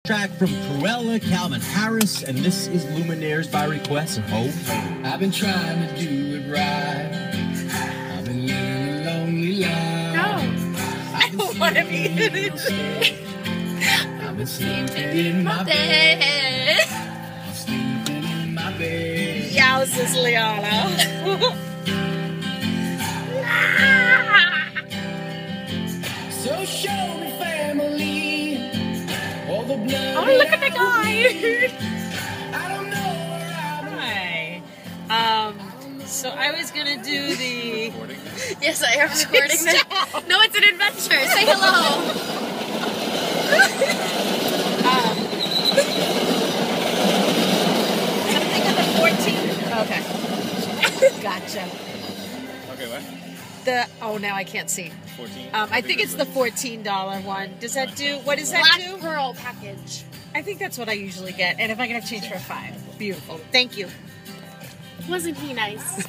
Track from Cruella, Calvin Harris, and this is Luminaires by request. Ho. I've been trying to do it right. I've been living a lonely life. No. I don't want to be in it. I've been sleeping in my bed. Sleeping in my bed. Yowzers, Liana. So show me family. All the blood. Oh, look at the guy. I don't know where Hi. So I was gonna do the. Yes, I am recording this. No, it's an adventure. Say hello. Something on the 14th. Okay. Gotcha. Okay, what? Oh, now I can't see. 14. I think it's the $14 one. Does that do? What does that Black do? Pearl package. I think that's what I usually get. And if I can have change for $5, beautiful. Thank you. Wasn't he nice?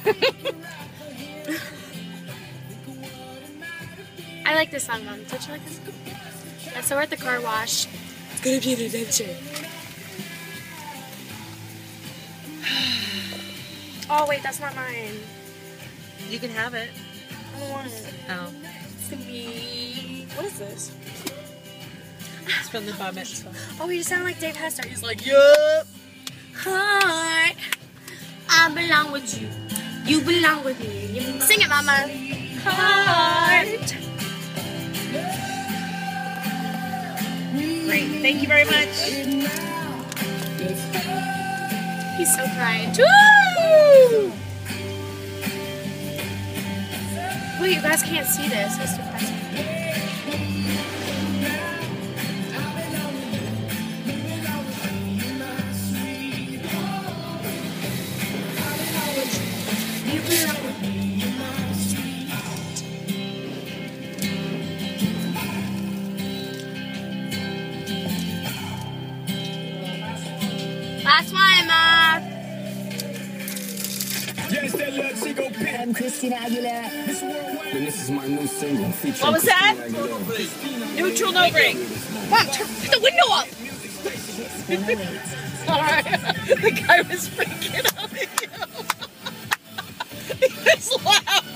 I like this song, Mom. Don't you like this? Yeah, so we're at the car wash. It's gonna be an adventure. Oh wait, that's not mine. You can have it. I don't want it. Oh. It's gonna be. What is this? It's from the bar mitzvah. Oh, you sound like Dave Hester. He's like, yup. Heart, I belong with you. You belong with me. Sing it, Mama. Heart. Great. Thank you very much. He's so crying. Woo! Wait, you guys can't see this. It's depressing. Last one, Ma. I'm Christina Aguilera. And this is my new single featuring What was that? Christina Aguilera. Neutral, no ring. Mom, put the window up. Alright. The guy was freaking out at you. He was laughing.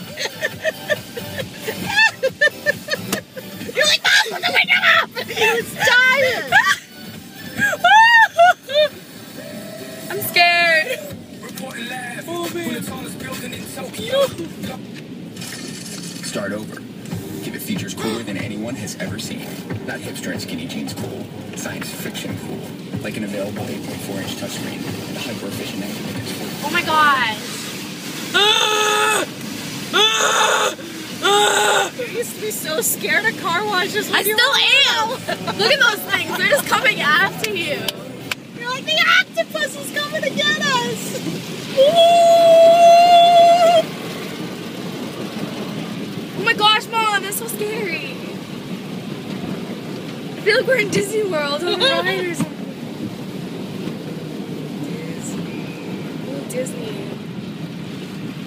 You're like, Mom, put the window up! He was dying. I'm scared. Start over. Give it features cooler than anyone has ever seen. Not hipster and skinny jeans cool. Science fiction cool. Like an available 8.4-inch touchscreen and a hyper-efficient engine in its full. Oh my god. You used to be so scared of car washes. I still am. Look at those things. They're just coming after you. You're like, the octopus is coming to get us. Oh my gosh, Mom, that's so scary. I feel like we're in Disney World on a ride or something. Disney.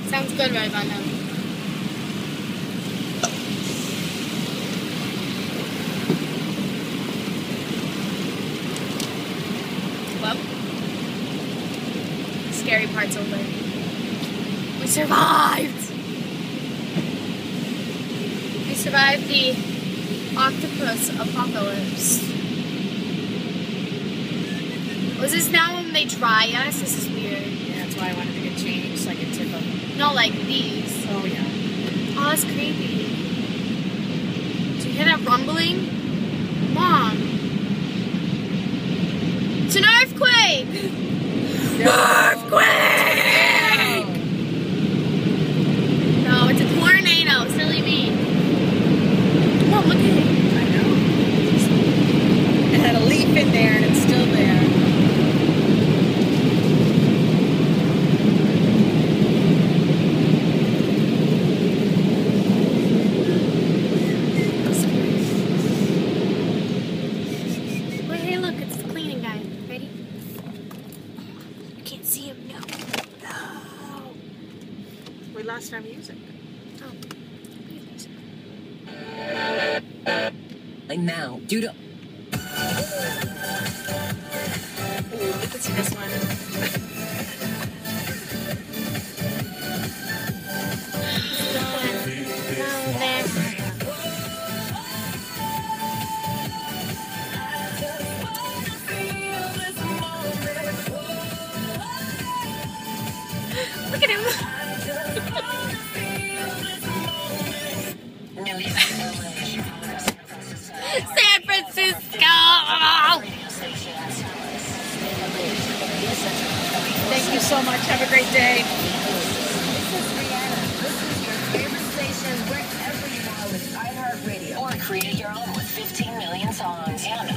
Sounds good right about now. Well, the scary part's over. We survived! We survived the octopus apocalypse. Was this now when they dry us? This is weird. Yeah, that's why I wanted to get changed so I could tip them. No, like these. Oh, yeah. Oh, that's creepy. Do you hear that rumbling? Mom. It's an earthquake! Earthquake! No, it's a tornado. Silly me. Mom, look at it. I know. It had a leaf in there and it's still there. Wait, hey, look, it's the cleaning guy. Ready? You can't see him. No. No. We lost our music. Oh. And now, due to you so much. Have a great day. This is Rihanna. Listen to your favorite station wherever you are with iHeartRadio. Or create your own with 15 million songs and